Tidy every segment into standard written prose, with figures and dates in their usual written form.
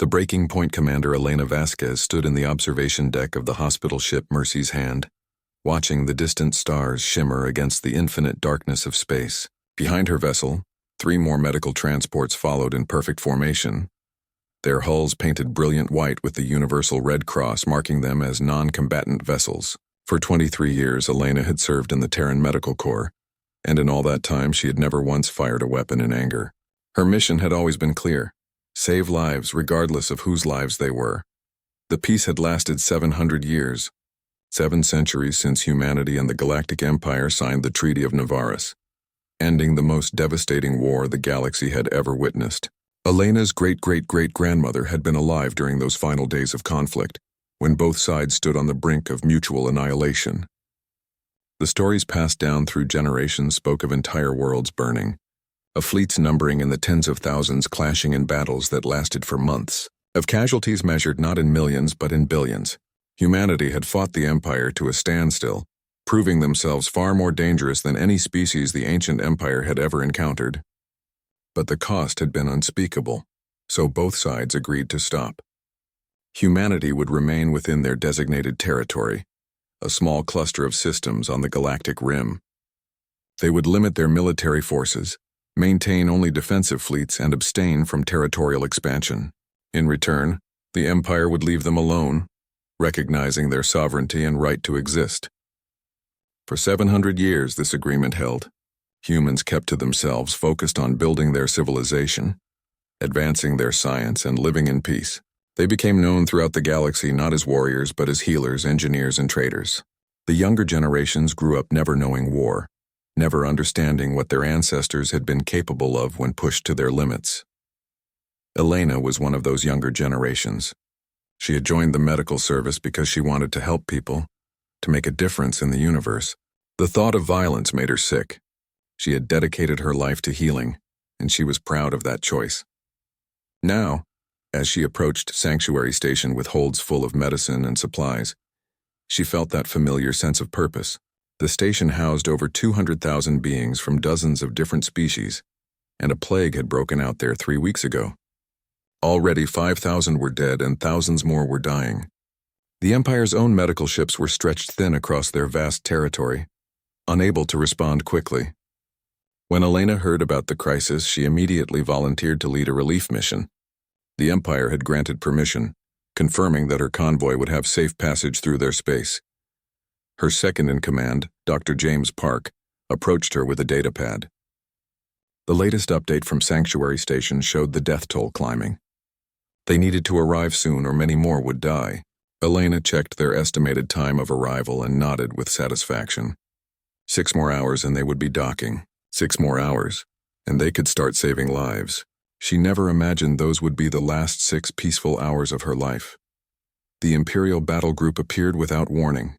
The Breaking Point commander Elena Vasquez stood in the observation deck of the hospital ship Mercy's Hand, watching the distant stars shimmer against the infinite darkness of space. Behind her vessel, 3 more medical transports followed in perfect formation, their hulls painted brilliant white with the Universal Red Cross marking them as non-combatant vessels. For 23 years, Elena had served in the Terran Medical Corps, and in all that time she had never once fired a weapon in anger. Her mission had always been clear: save lives regardless of whose lives they were. The peace had lasted 700 years, 7 centuries since humanity and the Galactic Empire signed the Treaty of Navaris, ending the most devastating war the galaxy had ever witnessed. Elena's great-great-great-grandmother had been alive during those final days of conflict, when both sides stood on the brink of mutual annihilation. The stories passed down through generations spoke of entire worlds burning, of fleets numbering in the tens of thousands clashing in battles that lasted for months, of casualties measured not in millions but in billions. Humanity had fought the Empire to a standstill, proving themselves far more dangerous than any species the ancient empire had ever encountered. But the cost had been unspeakable, so both sides agreed to stop. Humanity would remain within their designated territory, a small cluster of systems on the galactic rim. They would limit their military forces, maintain only defensive fleets, and abstain from territorial expansion. In return, the Empire would leave them alone, recognizing their sovereignty and right to exist. For 700 years this agreement held. Humans kept to themselves, focused on building their civilization, advancing their science, and living in peace. They became known throughout the galaxy not as warriors but as healers, engineers, and traders. The younger generations grew up never knowing war, never understanding what their ancestors had been capable of when pushed to their limits. Elena was one of those younger generations. She had joined the medical service because she wanted to help people, to make a difference in the universe. The thought of violence made her sick. She had dedicated her life to healing, and she was proud of that choice. Now, as she approached Sanctuary Station with holds full of medicine and supplies, she felt that familiar sense of purpose. The station housed over 200,000 beings from dozens of different species, and a plague had broken out there 3 weeks ago. Already 5,000 were dead and thousands more were dying. The Empire's own medical ships were stretched thin across their vast territory, unable to respond quickly. When Elena heard about the crisis, she immediately volunteered to lead a relief mission. The Empire had granted permission, confirming that her convoy would have safe passage through their space. Her second-in-command, Dr. James Park, approached her with a datapad. The latest update from Sanctuary Station showed the death toll climbing. They needed to arrive soon or many more would die. Elena checked their estimated time of arrival and nodded with satisfaction. 6 more hours and they would be docking. 6 more hours, and they could start saving lives. She never imagined those would be the last 6 peaceful hours of her life. The Imperial battle group appeared without warning.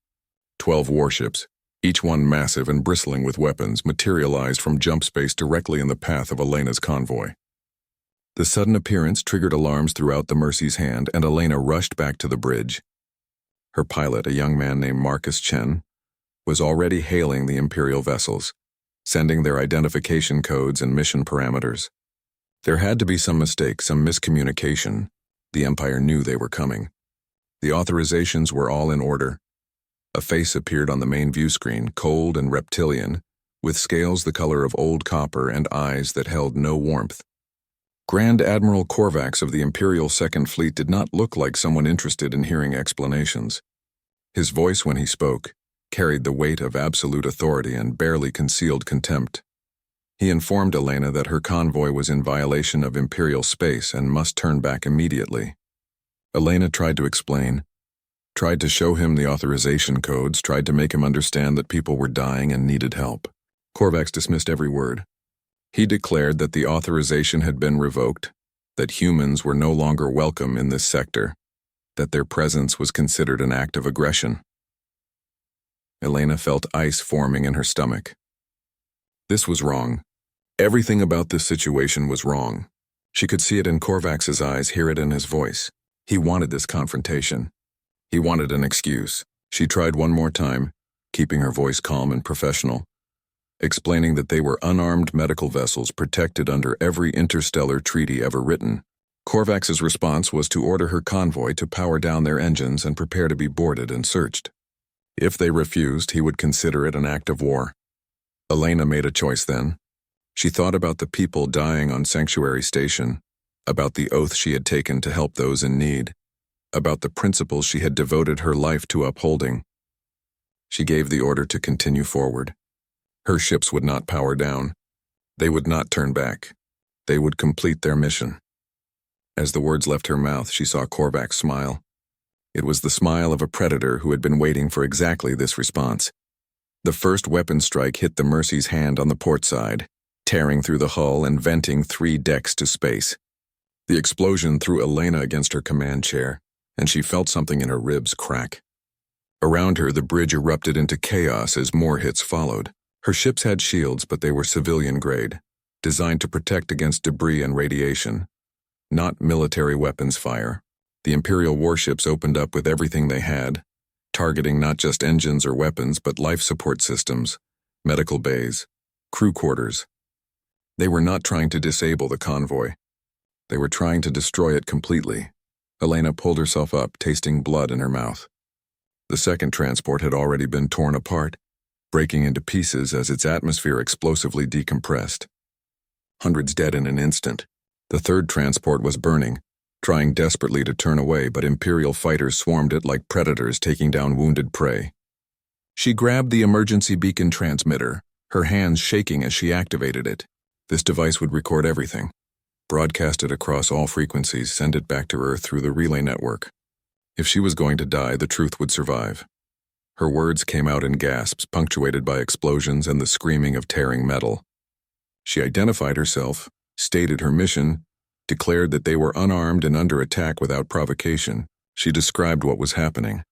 12 warships, each one massive and bristling with weapons, materialized from jump space directly in the path of Elena's convoy. The sudden appearance triggered alarms throughout the Mercy's Hand, and Elena rushed back to the bridge. Her pilot, a young man named Marcus Chen, was already hailing the Imperial vessels, sending their identification codes and mission parameters. There had to be some mistake, some miscommunication. The Empire knew they were coming. The authorizations were all in order. A face appeared on the main view screen, cold and reptilian, with scales the color of old copper and eyes that held no warmth. Grand Admiral Korvax of the Imperial Second Fleet did not look like someone interested in hearing explanations. His voice, when he spoke, carried the weight of absolute authority and barely concealed contempt. He informed Elena that her convoy was in violation of Imperial space and must turn back immediately. Elena tried to explain, tried to show him the authorization codes, tried to make him understand that people were dying and needed help. Korvax dismissed every word. He declared that the authorization had been revoked, that humans were no longer welcome in this sector, that their presence was considered an act of aggression. Elena felt ice forming in her stomach. This was wrong. Everything about this situation was wrong. She could see it in Korvax's eyes, hear it in his voice. He wanted this confrontation. He wanted an excuse. She tried one more time, keeping her voice calm and professional, explaining that they were unarmed medical vessels protected under every interstellar treaty ever written. Korvax's response was to order her convoy to power down their engines and prepare to be boarded and searched. If they refused, he would consider it an act of war. Elena made a choice then. She thought about the people dying on Sanctuary Station, about the oath she had taken to help those in need, about the principles she had devoted her life to upholding. She gave the order to continue forward. Her ships would not power down. They would not turn back. They would complete their mission. As the words left her mouth, she saw Korvax smile. It was the smile of a predator who had been waiting for exactly this response. The first weapon strike hit the Mercy's hand on the port side, tearing through the hull and venting 3 decks to space. The explosion threw Elena against her command chair, and she felt something in her ribs crack. Around her, the bridge erupted into chaos as more hits followed. Her ships had shields, but they were civilian-grade, designed to protect against debris and radiation, not military weapons fire. The Imperial warships opened up with everything they had, targeting not just engines or weapons, but life support systems, medical bays, crew quarters. They were not trying to disable the convoy. They were trying to destroy it completely. Elena pulled herself up, tasting blood in her mouth. The second transport had already been torn apart, breaking into pieces as its atmosphere explosively decompressed. Hundreds dead in an instant. The third transport was burning, trying desperately to turn away, but Imperial fighters swarmed it like predators taking down wounded prey. She grabbed the emergency beacon transmitter, her hands shaking as she activated it. This device would record everything, broadcast it across all frequencies, send it back to Earth through the relay network. If she was going to die, the truth would survive. Her words came out in gasps, punctuated by explosions and the screaming of tearing metal. She identified herself, stated her mission, declared that they were unarmed and under attack without provocation. She described what was happening: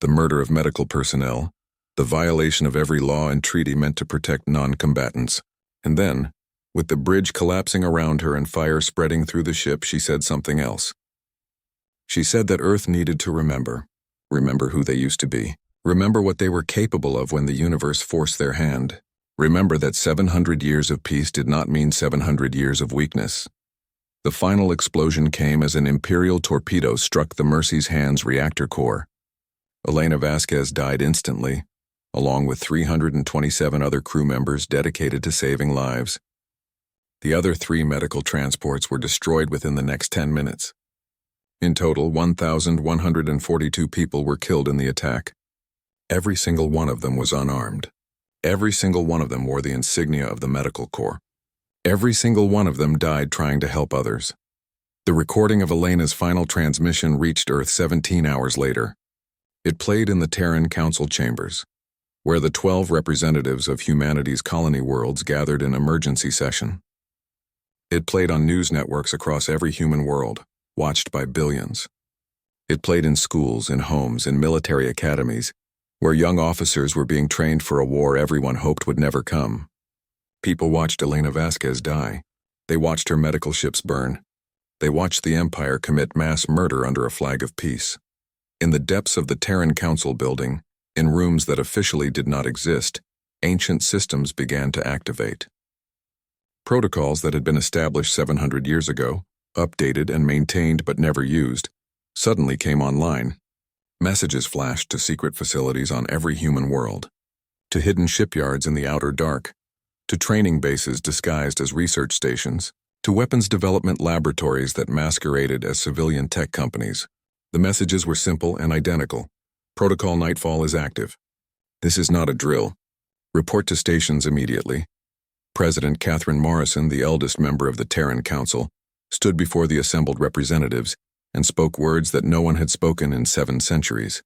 the murder of medical personnel, the violation of every law and treaty meant to protect non-combatants. And then, with the bridge collapsing around her and fire spreading through the ship, she said something else. She said that Earth needed to remember who they used to be, remember what they were capable of when the universe forced their hand, remember that 700 years of peace did not mean 700 years of weakness. The final explosion came as an Imperial torpedo struck the Mercy's Hand's reactor core. Elena Vasquez died instantly, along with 327 other crew members dedicated to saving lives. The other 3 medical transports were destroyed within the next 10 minutes. In total, 1,142 people were killed in the attack. Every single one of them was unarmed. Every single one of them wore the insignia of the medical corps. Every single one of them died trying to help others. The recording of Elena's final transmission reached Earth 17 hours later. It played in the Terran Council chambers, where the 12 representatives of humanity's colony worlds gathered in emergency session. It played on news networks across every human world, watched by billions. It played in schools, in homes, in military academies, where young officers were being trained for a war everyone hoped would never come. People watched Elena Vasquez die. They watched her medical ships burn. They watched the Empire commit mass murder under a flag of peace. In the depths of the Terran Council building, in rooms that officially did not exist, ancient systems began to activate. Protocols that had been established 700 years ago, updated and maintained but never used, suddenly came online. Messages flashed to secret facilities on every human world, to hidden shipyards in the outer dark, to training bases disguised as research stations, to weapons development laboratories that masqueraded as civilian tech companies. The messages were simple and identical. Protocol Nightfall is active. This is not a drill. Report to stations immediately. President Catherine Morrison, the eldest member of the Terran Council, stood before the assembled representatives and spoke words that no one had spoken in 7 centuries.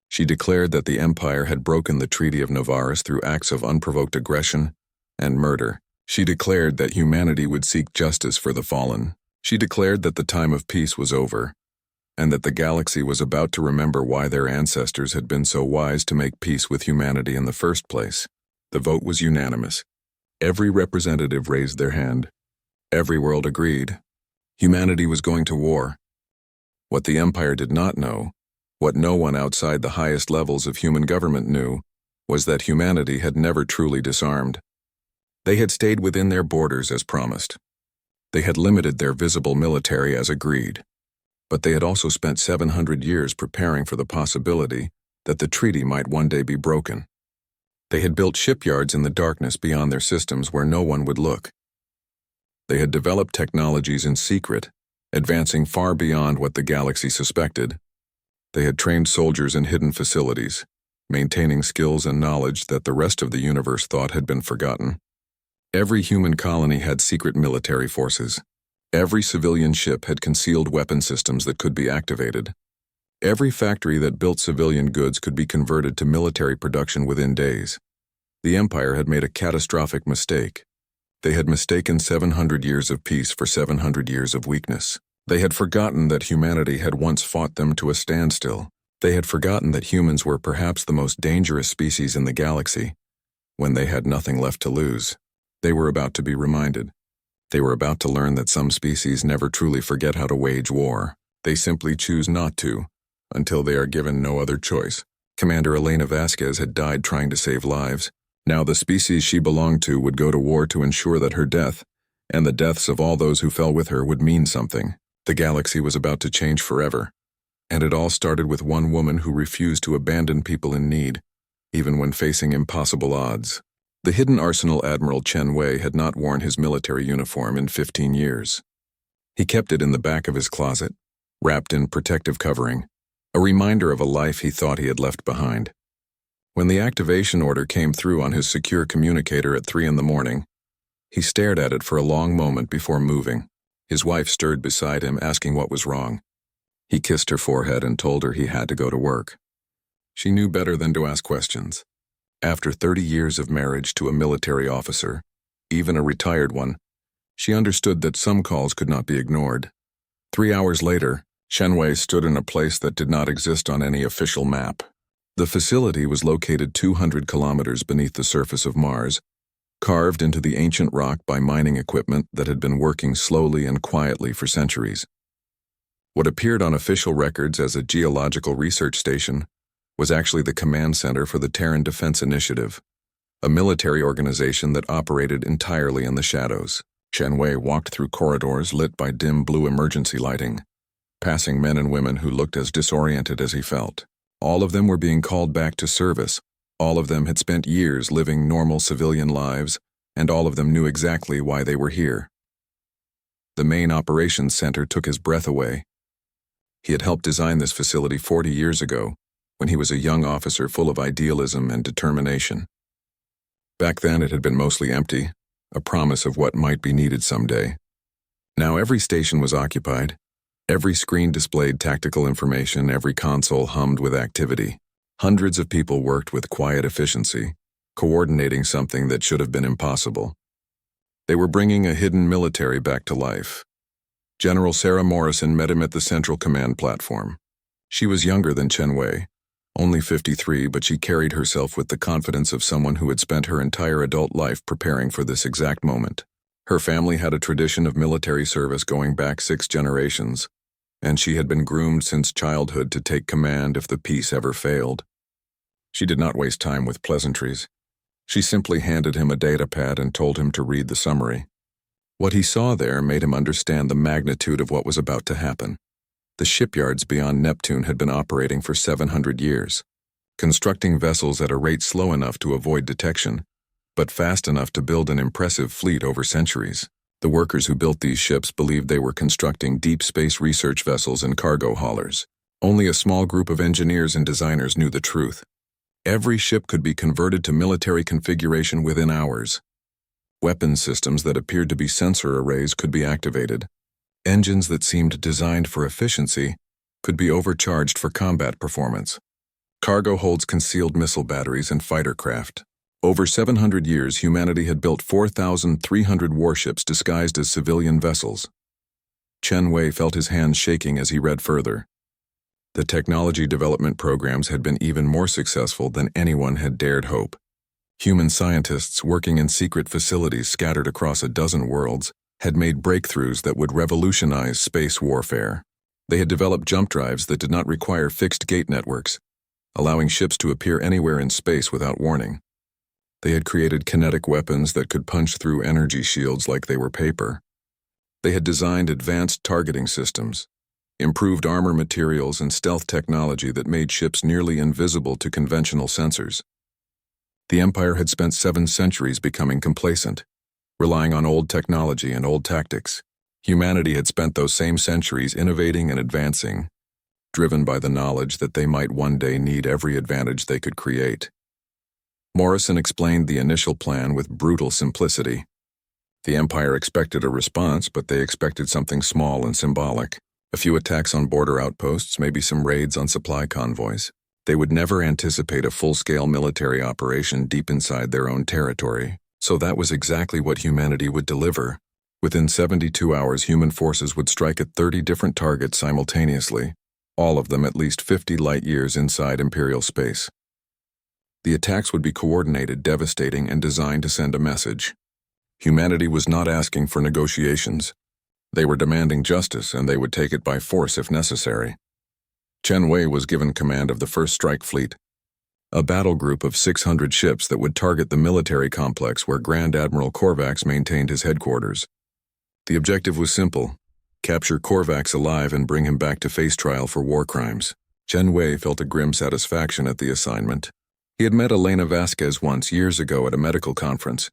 She declared that the Empire had broken the Treaty of Novaris through acts of unprovoked aggression and murder. She declared that humanity would seek justice for the fallen. She declared that the time of peace was over, and that the galaxy was about to remember why their ancestors had been so wise to make peace with humanity in the first place. The vote was unanimous. Every representative raised their hand. Every world agreed. Humanity was going to war. What the Empire did not know, what no one outside the highest levels of human government knew, was that humanity had never truly disarmed. They had stayed within their borders as promised. They had limited their visible military as agreed, but they had also spent 700 years preparing for the possibility that the treaty might one day be broken. They had built shipyards in the darkness beyond their systems where no one would look. They had developed technologies in secret, advancing far beyond what the galaxy suspected. They had trained soldiers in hidden facilities, maintaining skills and knowledge that the rest of the universe thought had been forgotten. Every human colony had secret military forces. Every civilian ship had concealed weapon systems that could be activated. Every factory that built civilian goods could be converted to military production within days. The Empire had made a catastrophic mistake. They had mistaken 700 years of peace for 700 years of weakness. They had forgotten that humanity had once fought them to a standstill. They had forgotten that humans were perhaps the most dangerous species in the galaxy, when they had nothing left to lose. They were about to be reminded. They were about to learn that some species never truly forget how to wage war. They simply choose not to, until they are given no other choice. Commander Elena Vasquez had died trying to save lives. Now the species she belonged to would go to war to ensure that her death, and the deaths of all those who fell with her, would mean something. The galaxy was about to change forever. And it all started with one woman who refused to abandon people in need, even when facing impossible odds. The hidden arsenal Admiral Chen Wei had not worn his military uniform in 15 years. He kept it in the back of his closet, wrapped in protective covering, a reminder of a life he thought he had left behind. When the activation order came through on his secure communicator at 3 a.m, he stared at it for a long moment before moving. His wife stirred beside him, asking what was wrong. He kissed her forehead and told her he had to go to work. She knew better than to ask questions. After 30 years of marriage to a military officer, even a retired one, she understood that some calls could not be ignored. 3 hours later, Chen Wei stood in a place that did not exist on any official map. The facility was located 200 kilometers beneath the surface of Mars, carved into the ancient rock by mining equipment that had been working slowly and quietly for centuries. What appeared on official records as a geological research station was actually the command center for the Terran Defense Initiative, a military organization that operated entirely in the shadows. Chen Wei walked through corridors lit by dim blue emergency lighting, passing men and women who looked as disoriented as he felt. All of them were being called back to service. All of them had spent years living normal civilian lives, and all of them knew exactly why they were here. The main operations center took his breath away. He had helped design this facility 40 years ago, when he was a young officer full of idealism and determination. Back then it had been mostly empty, a promise of what might be needed someday. Now every station was occupied. Every screen displayed tactical information, every console hummed with activity. Hundreds of people worked with quiet efficiency, coordinating something that should have been impossible. They were bringing a hidden military back to life. General Sarah Morrison met him at the Central Command platform. She was younger than Chen Wei, only 53, but she carried herself with the confidence of someone who had spent her entire adult life preparing for this exact moment. Her family had a tradition of military service going back 6 generations, and she had been groomed since childhood to take command if the peace ever failed. She did not waste time with pleasantries. She simply handed him a datapad and told him to read the summary. What he saw there made him understand the magnitude of what was about to happen. The shipyards beyond Neptune had been operating for 700 years, constructing vessels at a rate slow enough to avoid detection, but fast enough to build an impressive fleet over centuries. The workers who built these ships believed they were constructing deep space research vessels and cargo haulers. Only a small group of engineers and designers knew the truth. Every ship could be converted to military configuration within hours. Weapon systems that appeared to be sensor arrays could be activated. Engines that seemed designed for efficiency could be overcharged for combat performance. Cargo holds concealed missile batteries and fighter craft. Over 700 years, humanity had built 4,300 warships disguised as civilian vessels. Chen Wei felt his hands shaking as he read further. The technology development programs had been even more successful than anyone had dared hope. Human scientists working in secret facilities scattered across a dozen worlds had made breakthroughs that would revolutionize space warfare. They had developed jump drives that did not require fixed gate networks, allowing ships to appear anywhere in space without warning. They had created kinetic weapons that could punch through energy shields like they were paper. They had designed advanced targeting systems, improved armor materials and stealth technology that made ships nearly invisible to conventional sensors. The Empire had spent 7 centuries becoming complacent, relying on old technology and old tactics. Humanity had spent those same centuries innovating and advancing, driven by the knowledge that they might one day need every advantage they could create. Morrison explained the initial plan with brutal simplicity. The Empire expected a response, but they expected something small and symbolic. A few attacks on border outposts, maybe some raids on supply convoys. They would never anticipate a full-scale military operation deep inside their own territory. So that was exactly what humanity would deliver. Within 72 hours, human forces would strike at 30 different targets simultaneously, all of them at least 50 light-years inside Imperial space. The attacks would be coordinated, devastating, and designed to send a message. Humanity was not asking for negotiations. They were demanding justice, and they would take it by force if necessary. Chen Wei was given command of the First Strike Fleet, a battle group of 600 ships that would target the military complex where Grand Admiral Korvax maintained his headquarters. The objective was simple: capture Korvax alive and bring him back to face trial for war crimes. Chen Wei felt a grim satisfaction at the assignment. He had met Elena Vasquez once, years ago, at a medical conference.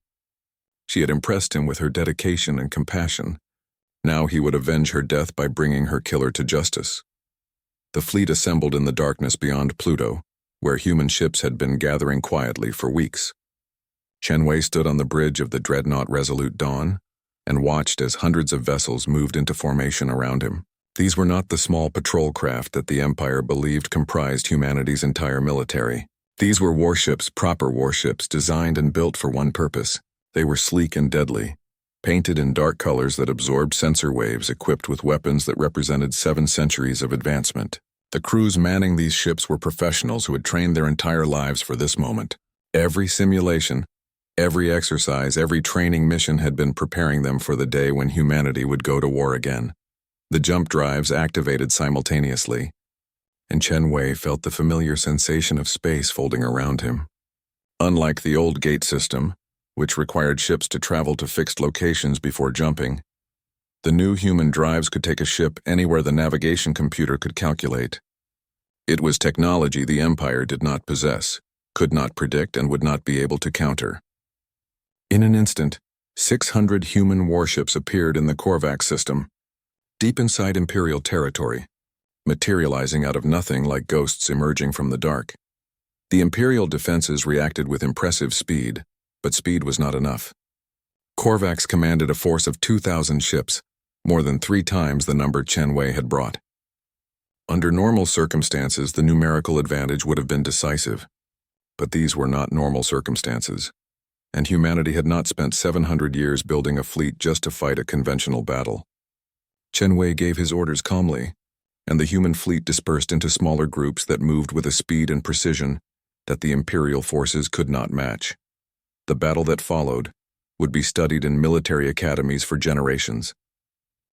She had impressed him with her dedication and compassion. Now he would avenge her death by bringing her killer to justice. The fleet assembled in the darkness beyond Pluto, where human ships had been gathering quietly for weeks. Chen Wei stood on the bridge of the dreadnought Resolute Dawn and watched as hundreds of vessels moved into formation around him. These were not the small patrol craft that the Empire believed comprised humanity's entire military. These were warships, proper warships, designed and built for one purpose. They were sleek and deadly, painted in dark colors that absorbed sensor waves, equipped with weapons that represented 7 centuries of advancement. The crews manning these ships were professionals who had trained their entire lives for this moment. Every simulation, every exercise, every training mission had been preparing them for the day when humanity would go to war again. The jump drives activated simultaneously, and Chen Wei felt the familiar sensation of space folding around him. Unlike the old gate system, which required ships to travel to fixed locations before jumping, the new human drives could take a ship anywhere the navigation computer could calculate. It was technology the Empire did not possess, could not predict, and would not be able to counter. In an instant, 600 human warships appeared in the Korvax system, deep inside Imperial territory, materializing out of nothing like ghosts emerging from the dark. The Imperial defenses reacted with impressive speed, but speed was not enough. Korvax commanded a force of 2,000 ships, more than 3 times the number Chen Wei had brought. Under normal circumstances, the numerical advantage would have been decisive, but these were not normal circumstances, and humanity had not spent 700 years building a fleet just to fight a conventional battle. Chen Wei gave his orders calmly, and the human fleet dispersed into smaller groups that moved with a speed and precision that the Imperial forces could not match. The battle that followed would be studied in military academies for generations.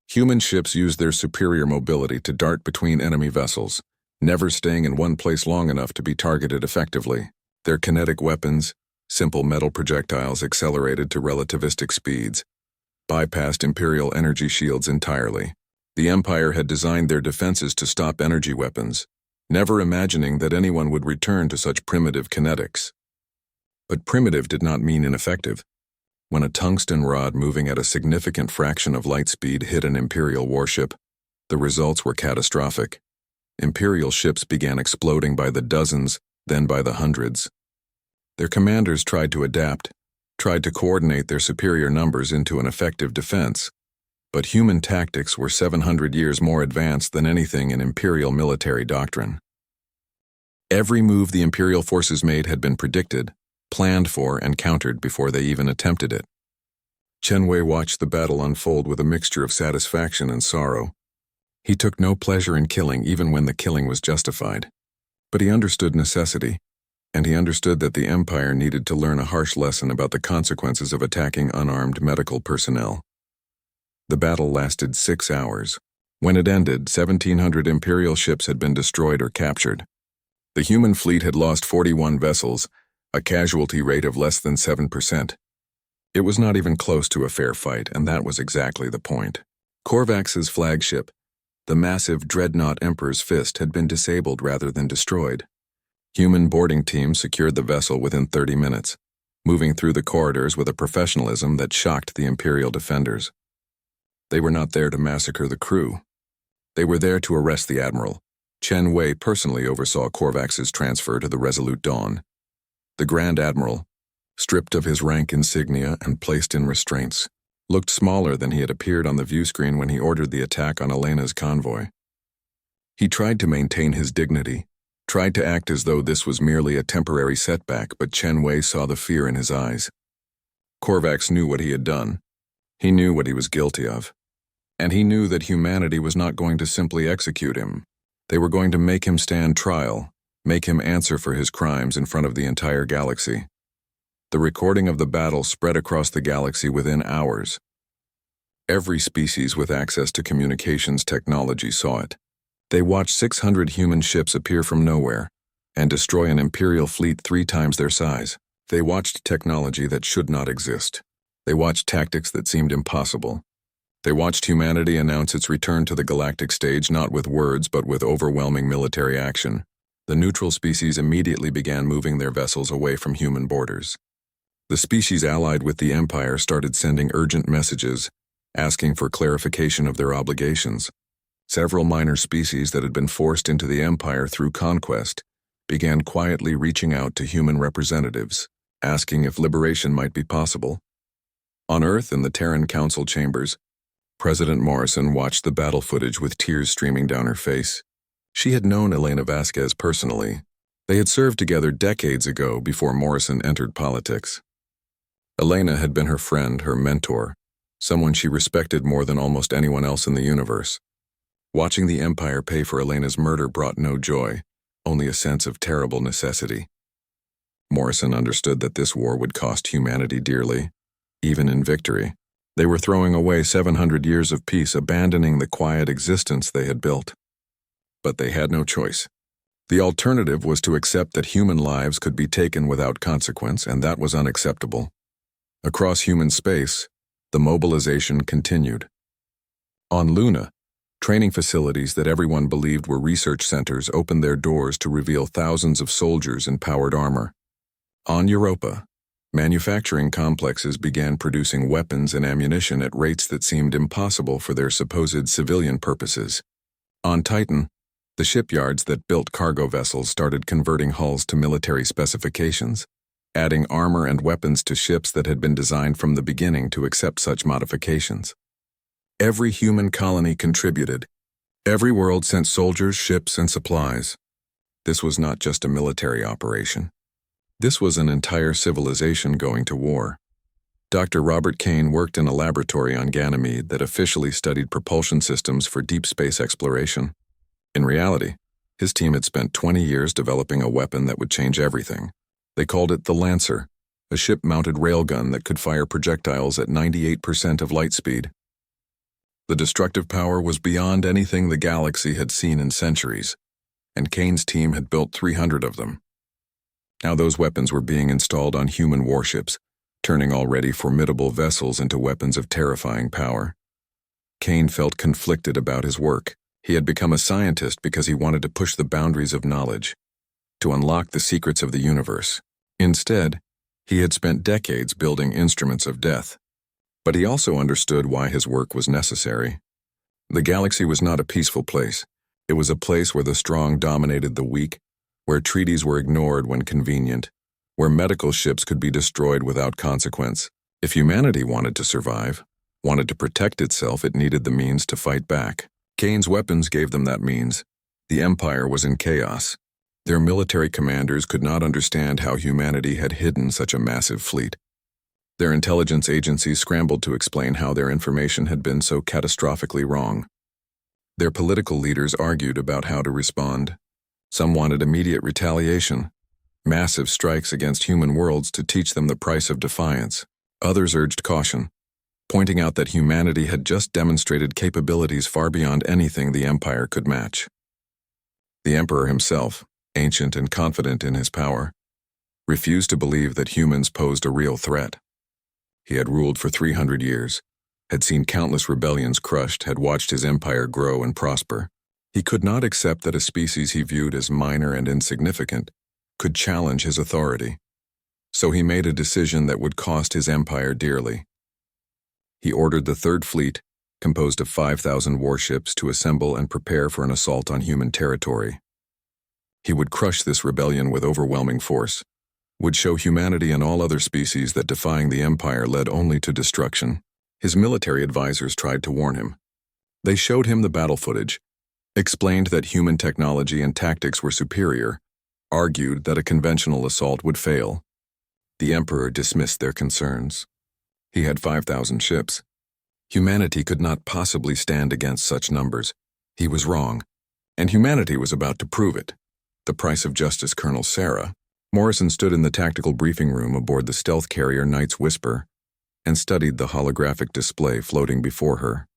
Human ships used their superior mobility to dart between enemy vessels, never staying in one place long enough to be targeted effectively. Their kinetic weapons, simple metal projectiles accelerated to relativistic speeds, bypassed Imperial energy shields entirely. The Empire had designed their defenses to stop energy weapons, never imagining that anyone would return to such primitive kinetics. But primitive did not mean ineffective. When a tungsten rod moving at a significant fraction of light speed hit an Imperial warship, the results were catastrophic. Imperial ships began exploding by the dozens, then by the hundreds. Their commanders tried to adapt, tried to coordinate their superior numbers into an effective defense, but human tactics were 700 years more advanced than anything in Imperial military doctrine. Every move the Imperial forces made had been predicted, planned for, and countered before they even attempted it. Chen Wei watched the battle unfold with a mixture of satisfaction and sorrow. He took no pleasure in killing, even when the killing was justified. But he understood necessity, and he understood that the Empire needed to learn a harsh lesson about the consequences of attacking unarmed medical personnel. The battle lasted 6 hours. When it ended, 1,700 Imperial ships had been destroyed or captured. The human fleet had lost 41 vessels, a casualty rate of less than 7%. It was not even close to a fair fight, and that was exactly the point. Korvax's flagship, the massive dreadnought Emperor's Fist, had been disabled rather than destroyed. Human boarding teams secured the vessel within 30 minutes, moving through the corridors with a professionalism that shocked the Imperial defenders. They were not there to massacre the crew. They were there to arrest the Admiral. Chen Wei personally oversaw Korvax's transfer to the Resolute Dawn. The Grand Admiral, stripped of his rank insignia and placed in restraints, looked smaller than he had appeared on the viewscreen when he ordered the attack on Elena's convoy. He tried to maintain his dignity, tried to act as though this was merely a temporary setback, but Chen Wei saw the fear in his eyes. Korvax knew what he had done. He knew what he was guilty of. And he knew that humanity was not going to simply execute him. They were going to make him stand trial, make him answer for his crimes in front of the entire galaxy. The recording of the battle spread across the galaxy within hours. Every species with access to communications technology saw it. They watched 600 human ships appear from nowhere and destroy an Imperial fleet 3 times their size. They watched technology that should not exist. They watched tactics that seemed impossible. They watched humanity announce its return to the galactic stage not with words but with overwhelming military action. The neutral species immediately began moving their vessels away from human borders. The species allied with the Empire started sending urgent messages, asking for clarification of their obligations. Several minor species that had been forced into the Empire through conquest began quietly reaching out to human representatives, asking if liberation might be possible. On Earth, in the Terran Council chambers, President Morrison watched the battle footage with tears streaming down her face. She had known Elena Vasquez personally. They had served together decades ago before Morrison entered politics. Elena had been her friend, her mentor, someone she respected more than almost anyone else in the universe. Watching the Empire pay for Elena's murder brought no joy, only a sense of terrible necessity. Morrison understood that this war would cost humanity dearly, even in victory. They were throwing away 700 years of peace, abandoning the quiet existence they had built. But they had no choice. The alternative was to accept that human lives could be taken without consequence, and that was unacceptable. Across human space, the mobilization continued. On Luna, training facilities that everyone believed were research centers opened their doors to reveal thousands of soldiers in powered armor. On Europa, manufacturing complexes began producing weapons and ammunition at rates that seemed impossible for their supposed civilian purposes. On Titan, the shipyards that built cargo vessels started converting hulls to military specifications, adding armor and weapons to ships that had been designed from the beginning to accept such modifications. Every human colony contributed. Every world sent soldiers, ships, and supplies. This was not just a military operation. This was an entire civilization going to war. Dr. Robert Kane worked in a laboratory on Ganymede that officially studied propulsion systems for deep space exploration. In reality, his team had spent 20 years developing a weapon that would change everything. They called it the Lancer, a ship-mounted railgun that could fire projectiles at 98% of light speed. The destructive power was beyond anything the galaxy had seen in centuries, and Kane's team had built 300 of them. Now those weapons were being installed on human warships, turning already formidable vessels into weapons of terrifying power. Kane felt conflicted about his work. He had become a scientist because he wanted to push the boundaries of knowledge, to unlock the secrets of the universe. Instead, he had spent decades building instruments of death. But he also understood why his work was necessary. The galaxy was not a peaceful place. It was a place where the strong dominated the weak, where treaties were ignored when convenient, where medical ships could be destroyed without consequence. If humanity wanted to survive, wanted to protect itself, it needed the means to fight back. Kane's weapons gave them that means. The Empire was in chaos. Their military commanders could not understand how humanity had hidden such a massive fleet. Their intelligence agencies scrambled to explain how their information had been so catastrophically wrong. Their political leaders argued about how to respond. Some wanted immediate retaliation, massive strikes against human worlds to teach them the price of defiance. Others urged caution, pointing out that humanity had just demonstrated capabilities far beyond anything the Empire could match. The Emperor himself, ancient and confident in his power, refused to believe that humans posed a real threat. He had ruled for 300 years, had seen countless rebellions crushed, had watched his empire grow and prosper. He could not accept that a species he viewed as minor and insignificant could challenge his authority. So he made a decision that would cost his empire dearly. He ordered the Third Fleet, composed of 5,000 warships, to assemble and prepare for an assault on human territory. He would crush this rebellion with overwhelming force, would show humanity and all other species that defying the empire led only to destruction. His military advisors tried to warn him. They showed him the battle footage, explained that human technology and tactics were superior, argued that a conventional assault would fail. The emperor dismissed their concerns. He had 5,000 ships. Humanity could not possibly stand against such numbers. He was wrong, and humanity was about to prove it. The price of justice, Colonel Sarah. Morrison stood in the tactical briefing room aboard the stealth carrier Night's Whisper and studied the holographic display floating before her.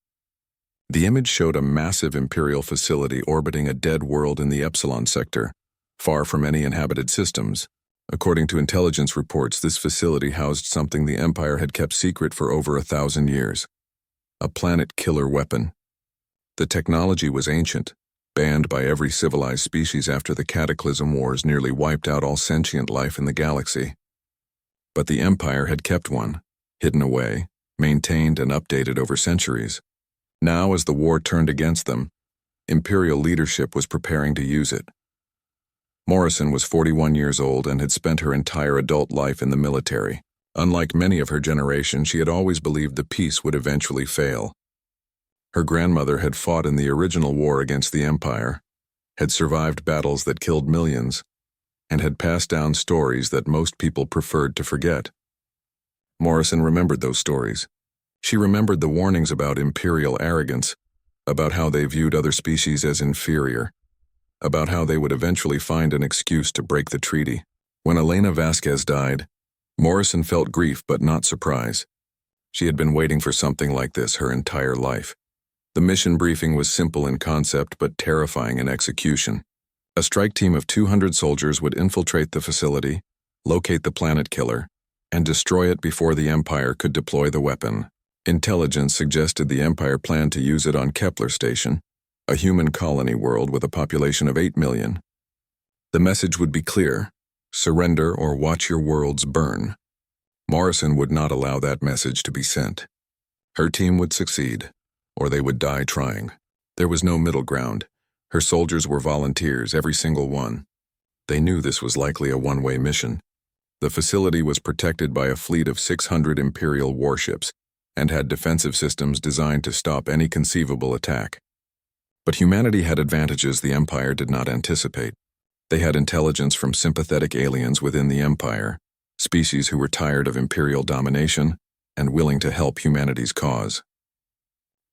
The image showed a massive Imperial facility orbiting a dead world in the Epsilon sector, far from any inhabited systems. According to intelligence reports, this facility housed something the Empire had kept secret for over 1,000 years. A planet-killer weapon. The technology was ancient, banned by every civilized species after the Cataclysm Wars nearly wiped out all sentient life in the galaxy. But the Empire had kept one, hidden away, maintained and updated over centuries. Now, as the war turned against them, Imperial leadership was preparing to use it. Morrison was 41 years old and had spent her entire adult life in the military. Unlike many of her generation, she had always believed the peace would eventually fail. Her grandmother had fought in the original war against the Empire, had survived battles that killed millions, and had passed down stories that most people preferred to forget. Morrison remembered those stories. She remembered the warnings about Imperial arrogance, about how they viewed other species as inferior, about how they would eventually find an excuse to break the treaty. When Elena Vasquez died, Morrison felt grief but not surprise. She had been waiting for something like this her entire life. The mission briefing was simple in concept but terrifying in execution. A strike team of 200 soldiers would infiltrate the facility, locate the planet killer, and destroy it before the Empire could deploy the weapon. Intelligence suggested the Empire planned to use it on Kepler Station, a human colony world with a population of 8 million. The message would be clear: surrender or watch your worlds burn. Morrison would not allow that message to be sent. Her team would succeed, or they would die trying. There was no middle ground. Her soldiers were volunteers, every single one. They knew this was likely a one-way mission. The facility was protected by a fleet of 600 Imperial warships and had defensive systems designed to stop any conceivable attack. But humanity had advantages the Empire did not anticipate. They had intelligence from sympathetic aliens within the Empire, species who were tired of Imperial domination and willing to help humanity's cause.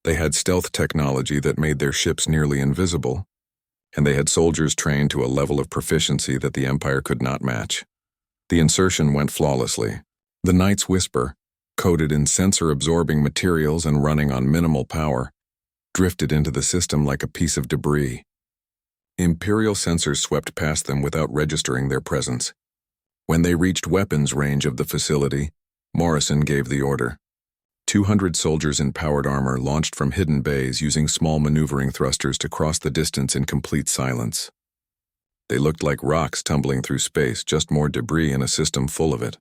They had stealth technology that made their ships nearly invisible, and they had soldiers trained to a level of proficiency that the Empire could not match. The insertion went flawlessly. The Night's Whisper, coated in sensor-absorbing materials and running on minimal power, drifted into the system like a piece of debris. Imperial sensors swept past them without registering their presence. When they reached weapons range of the facility, Morrison gave the order. 200 soldiers in powered armor launched from hidden bays using small maneuvering thrusters to cross the distance in complete silence. They looked like rocks tumbling through space, just more debris in a system full of it.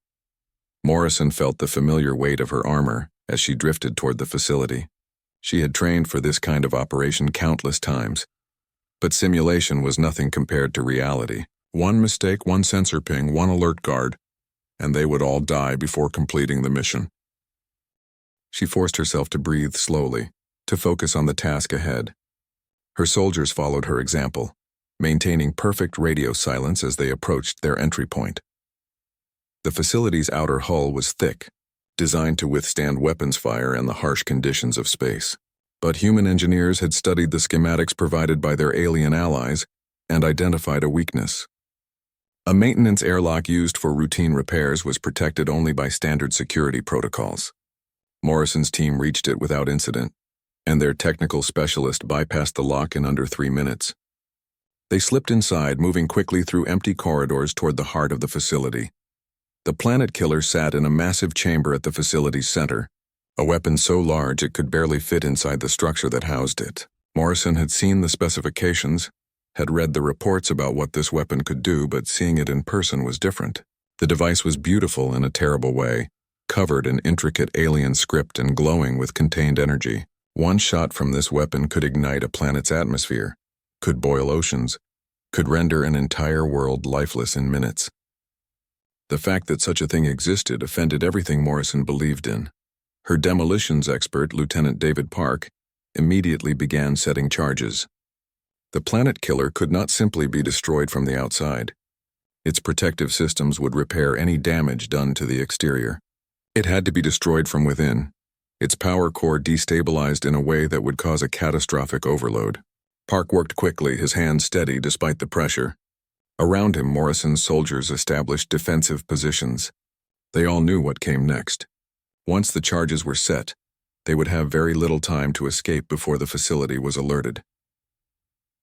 Morrison felt the familiar weight of her armor as she drifted toward the facility. She had trained for this kind of operation countless times, but simulation was nothing compared to reality. One mistake, one sensor ping, one alert guard, and they would all die before completing the mission. She forced herself to breathe slowly, to focus on the task ahead. Her soldiers followed her example, maintaining perfect radio silence as they approached their entry point. The facility's outer hull was thick, designed to withstand weapons fire and the harsh conditions of space. But human engineers had studied the schematics provided by their alien allies and identified a weakness. A maintenance airlock used for routine repairs was protected only by standard security protocols. Morrison's team reached it without incident, and their technical specialist bypassed the lock in under 3 minutes. They slipped inside, moving quickly through empty corridors toward the heart of the facility. The planet killer sat in a massive chamber at the facility's center, a weapon so large it could barely fit inside the structure that housed it. Morrison had seen the specifications, had read the reports about what this weapon could do, but seeing it in person was different. The device was beautiful in a terrible way, covered in intricate alien script and glowing with contained energy. One shot from this weapon could ignite a planet's atmosphere, could boil oceans, could render an entire world lifeless in minutes. The fact that such a thing existed offended everything Morrison believed in. Her demolitions expert, Lieutenant David Park, immediately began setting charges. The planet killer could not simply be destroyed from the outside. Its protective systems would repair any damage done to the exterior. It had to be destroyed from within, its power core destabilized in a way that would cause a catastrophic overload. Park worked quickly, his hands steady despite the pressure. Around him, Morrison's soldiers established defensive positions. They all knew what came next. Once the charges were set, they would have very little time to escape before the facility was alerted.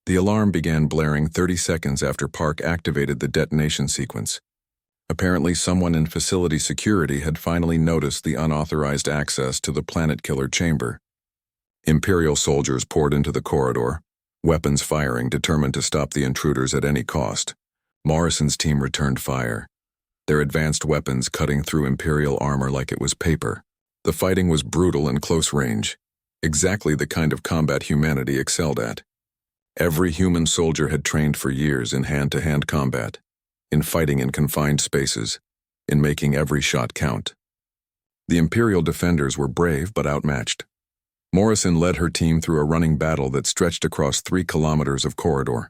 The alarm began blaring 30 seconds after Park activated the detonation sequence. Apparently, someone in facility security had finally noticed the unauthorized access to the planet killer chamber. Imperial soldiers poured into the corridor, weapons firing, determined to stop the intruders at any cost. Morrison's team returned fire, their advanced weapons cutting through Imperial armor like it was paper. The fighting was brutal and close range, exactly the kind of combat humanity excelled at. Every human soldier had trained for years in hand-to-hand combat, in fighting in confined spaces, in making every shot count. The Imperial defenders were brave but outmatched. Morrison led her team through a running battle that stretched across 3 kilometers of corridor.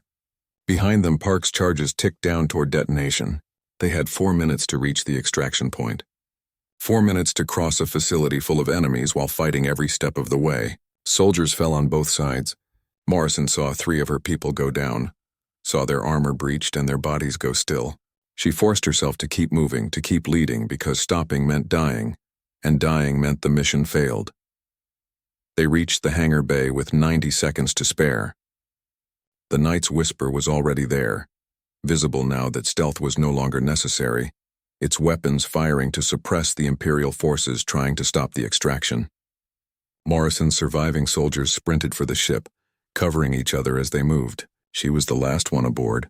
Behind them, Park's charges ticked down toward detonation. They had 4 minutes to reach the extraction point. 4 minutes to cross a facility full of enemies while fighting every step of the way. Soldiers fell on both sides. Morrison saw 3 of her people go down, saw their armor breached and their bodies go still. She forced herself to keep moving, to keep leading, because stopping meant dying, and dying meant the mission failed. They reached the hangar bay with 90 seconds to spare. The Knight's Whisper was already there, visible now that stealth was no longer necessary, its weapons firing to suppress the Imperial forces trying to stop the extraction. Morrison's surviving soldiers sprinted for the ship, covering each other as they moved. She was the last one aboard,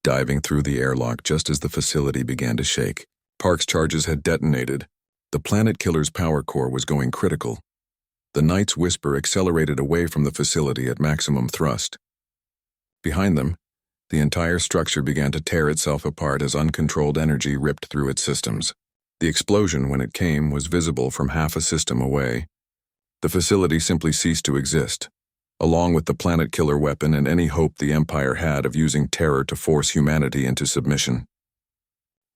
diving through the airlock just as the facility began to shake. Park's charges had detonated. The planet killer's power core was going critical. The Knight's Whisper accelerated away from the facility at maximum thrust. Behind them, the entire structure began to tear itself apart as uncontrolled energy ripped through its systems. The explosion, when it came, was visible from half a system away. The facility simply ceased to exist, along with the planet killer weapon and any hope the Empire had of using terror to force humanity into submission.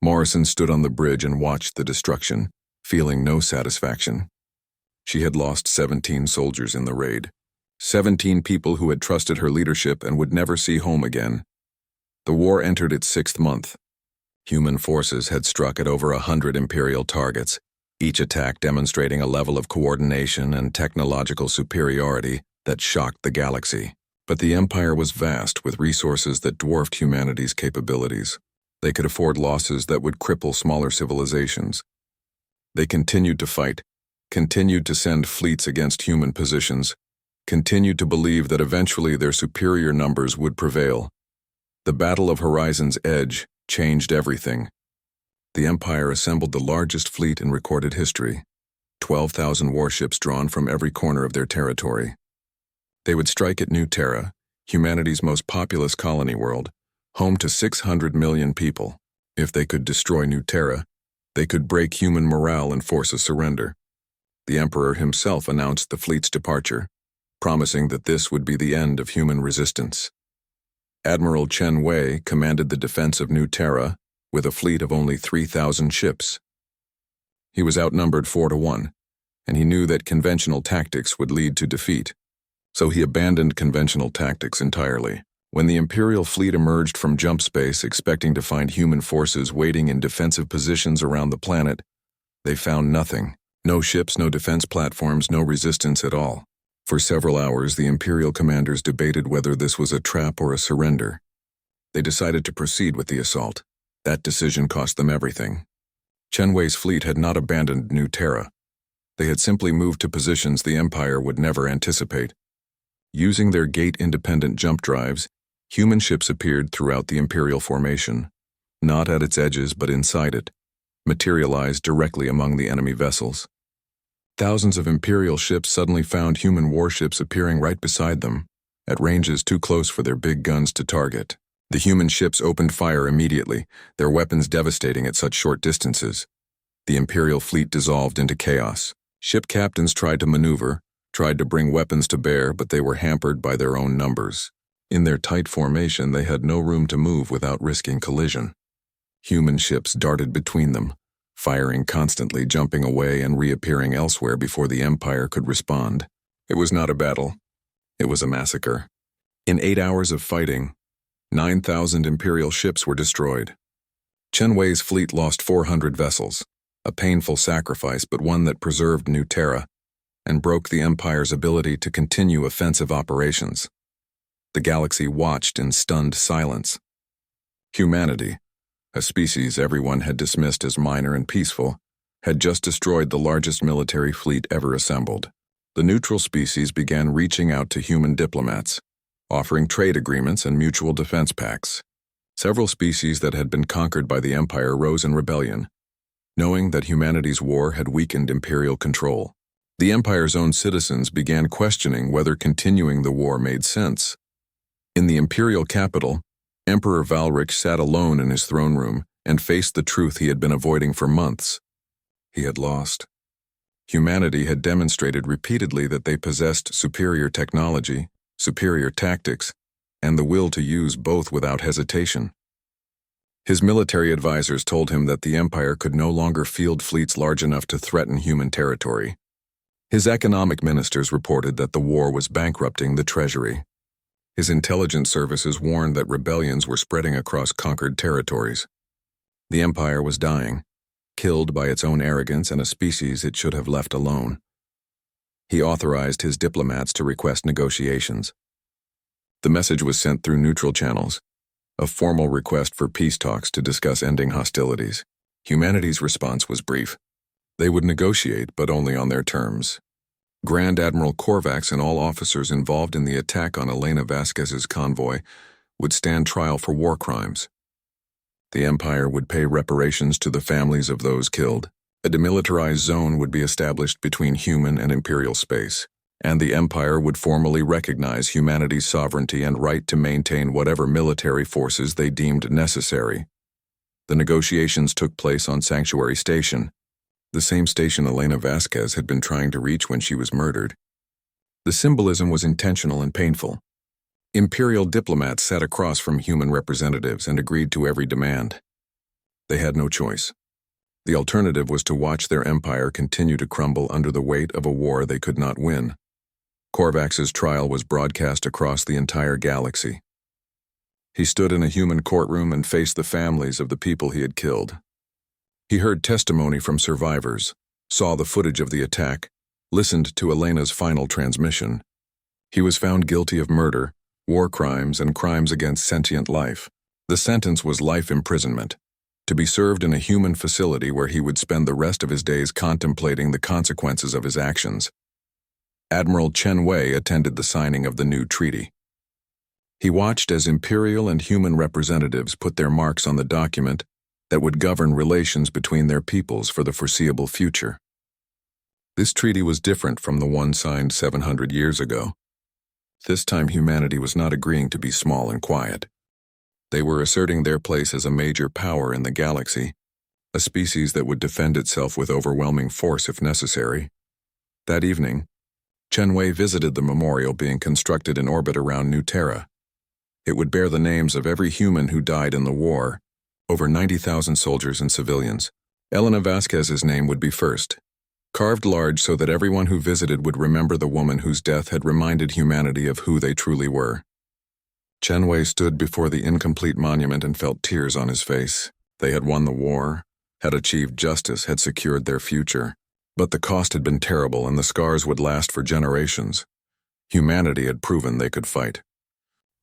Morrison stood on the bridge and watched the destruction, feeling no satisfaction. She had lost 17 soldiers in the raid, 17 people who had trusted her leadership and would never see home again. The war entered its 6th month. Human forces had struck at over 100 Imperial targets, each attack demonstrating a level of coordination and technological superiority that shocked the galaxy. But the Empire was vast, with resources that dwarfed humanity's capabilities. They could afford losses that would cripple smaller civilizations. They continued to fight, continued to send fleets against human positions, continued to believe that eventually their superior numbers would prevail. The Battle of Horizon's Edge changed everything. The Empire assembled the largest fleet in recorded history, 12,000 warships drawn from every corner of their territory. They would strike at New Terra, humanity's most populous colony world, home to 600 million people. If they could destroy New Terra, they could break human morale and force a surrender. The Emperor himself announced the fleet's departure, promising that this would be the end of human resistance. Admiral Chen Wei commanded the defense of New Terra with a fleet of only 3,000 ships. He was outnumbered 4-1, and he knew that conventional tactics would lead to defeat. So he abandoned conventional tactics entirely. When the Imperial fleet emerged from jump space expecting to find human forces waiting in defensive positions around the planet, they found nothing. No ships, no defense platforms, no resistance at all. For several hours, the Imperial commanders debated whether this was a trap or a surrender. They decided to proceed with the assault. That decision cost them everything. Chen Wei's fleet had not abandoned New Terra. They had simply moved to positions the Empire would never anticipate. Using their gate-independent jump drives, human ships appeared throughout the Imperial formation, not at its edges but inside it, materialized directly among the enemy vessels. Thousands of Imperial ships suddenly found human warships appearing right beside them, at ranges too close for their big guns to target. The human ships opened fire immediately, their weapons devastating at such short distances. The Imperial fleet dissolved into chaos. Ship captains tried to maneuver, tried to bring weapons to bear, but they were hampered by their own numbers. In their tight formation, they had no room to move without risking collision. Human ships darted between them, firing constantly, jumping away and reappearing elsewhere before the Empire could respond. It was not a battle. It was a massacre. In 8 hours of fighting, 9,000 Imperial ships were destroyed. Chen Wei's fleet lost 400 vessels, a painful sacrifice but one that preserved New Terra and broke the Empire's ability to continue offensive operations. The galaxy watched in stunned silence. Humanity, a species everyone had dismissed as minor and peaceful, had just destroyed the largest military fleet ever assembled. The neutral species began reaching out to human diplomats, offering trade agreements and mutual defense pacts. Several species that had been conquered by the Empire rose in rebellion, knowing that humanity's war had weakened Imperial control. The Empire's own citizens began questioning whether continuing the war made sense. In the Imperial capital, Emperor Valric sat alone in his throne room and faced the truth he had been avoiding for months. He had lost. Humanity had demonstrated repeatedly that they possessed superior technology, superior tactics, and the will to use both without hesitation. His military advisors told him that the Empire could no longer field fleets large enough to threaten human territory. His economic ministers reported that the war was bankrupting the treasury. His intelligence services warned that rebellions were spreading across conquered territories. The Empire was dying, killed by its own arrogance and a species it should have left alone. He authorized his diplomats to request negotiations. The message was sent through neutral channels, a formal request for peace talks to discuss ending hostilities. Humanity's response was brief. They would negotiate, but only on their terms. Grand Admiral Korvax and all officers involved in the attack on Elena Vasquez's convoy would stand trial for war crimes. The Empire would pay reparations to the families of those killed. A demilitarized zone would be established between human and Imperial space, and the Empire would formally recognize humanity's sovereignty and right to maintain whatever military forces they deemed necessary. The negotiations took place on Sanctuary Station, the same station Elena Vasquez had been trying to reach when she was murdered. The symbolism was intentional and painful. Imperial diplomats sat across from human representatives and agreed to every demand. They had no choice. The alternative was to watch their empire continue to crumble under the weight of a war they could not win. Korvax's trial was broadcast across the entire galaxy. He stood in a human courtroom and faced the families of the people he had killed. He heard testimony from survivors, saw the footage of the attack, listened to Elena's final transmission. He was found guilty of murder, war crimes, and crimes against sentient life. The sentence was life imprisonment, to be served in a human facility where he would spend the rest of his days contemplating the consequences of his actions. Admiral Chen Wei attended the signing of the new treaty. He watched as Imperial and human representatives put their marks on the document that would govern relations between their peoples for the foreseeable future. This treaty was different from the one signed 700 years ago. This time humanity was not agreeing to be small and quiet. They were asserting their place as a major power in the galaxy, a species that would defend itself with overwhelming force if necessary. That evening, Chen Wei visited the memorial being constructed in orbit around New Terra. It would bear the names of every human who died in the war, over 90,000 soldiers and civilians. Elena Vasquez's name would be first, carved large so that everyone who visited would remember the woman whose death had reminded humanity of who they truly were. Chen Wei stood before the incomplete monument and felt tears on his face. They had won the war, had achieved justice, had secured their future. But the cost had been terrible and the scars would last for generations. Humanity had proven they could fight.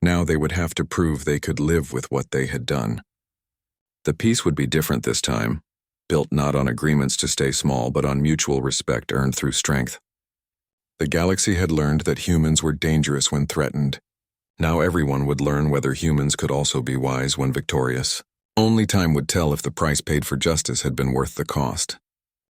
Now they would have to prove they could live with what they had done. The peace would be different this time. built not on agreements to stay small but on mutual respect earned through strength. The galaxy had learned that humans were dangerous when threatened. Now everyone would learn whether humans could also be wise when victorious. Only time would tell if the price paid for justice had been worth the cost.